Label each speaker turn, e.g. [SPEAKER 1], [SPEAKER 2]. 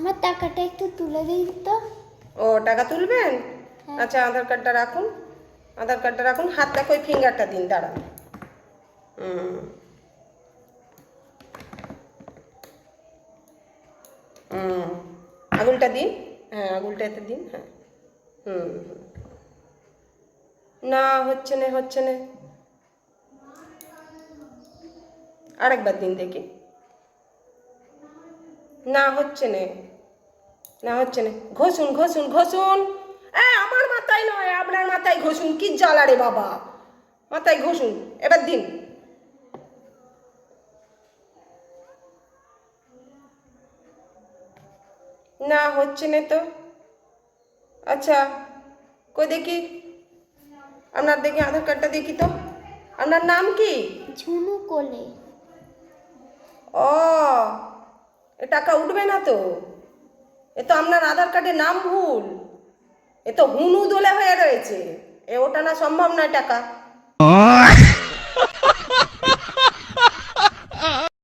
[SPEAKER 1] আমার টাকাটা একটু তুলে দিন তো।
[SPEAKER 2] ও টাকা তুলবেন? আচ্ছা আধার কার্ডটা রাখুন, আধার কার্ডটা রাখুন, হাতটা কই ফিঙ্গারটা দিন, দাঁড়ান। হুম হুম আঙুলটা দিন, হ্যাঁ আঙুলটা এতে দিন, হ্যাঁ। হুম না হচ্ছে না, হচ্ছে না, আরেকবার দিন দেখি। না হচ্ছে না, না হচ্ছে না, ঘষুন ঘষুন ঘষুন। আমার মাথায় নয়, আপনার মাথায় ঘষুন, কি জ্বালা রে বাবা, মাথায় ঘষুন, এবার দিন। না হচ্ছে না তো। আচ্ছা কই দেখি, আপনার দেখি আধার কার্ডটা দেখি তো। আপনার নাম কি?
[SPEAKER 1] ঝুনু কোলে।
[SPEAKER 2] ও, এ টাকা উঠবে না তো, এ তো আপনার আধার কার্ডের নাম ভুল, এ তো হুনু দোলে হয়ে রয়েছে, এ ওঠানো সম্ভব নয় টাকা।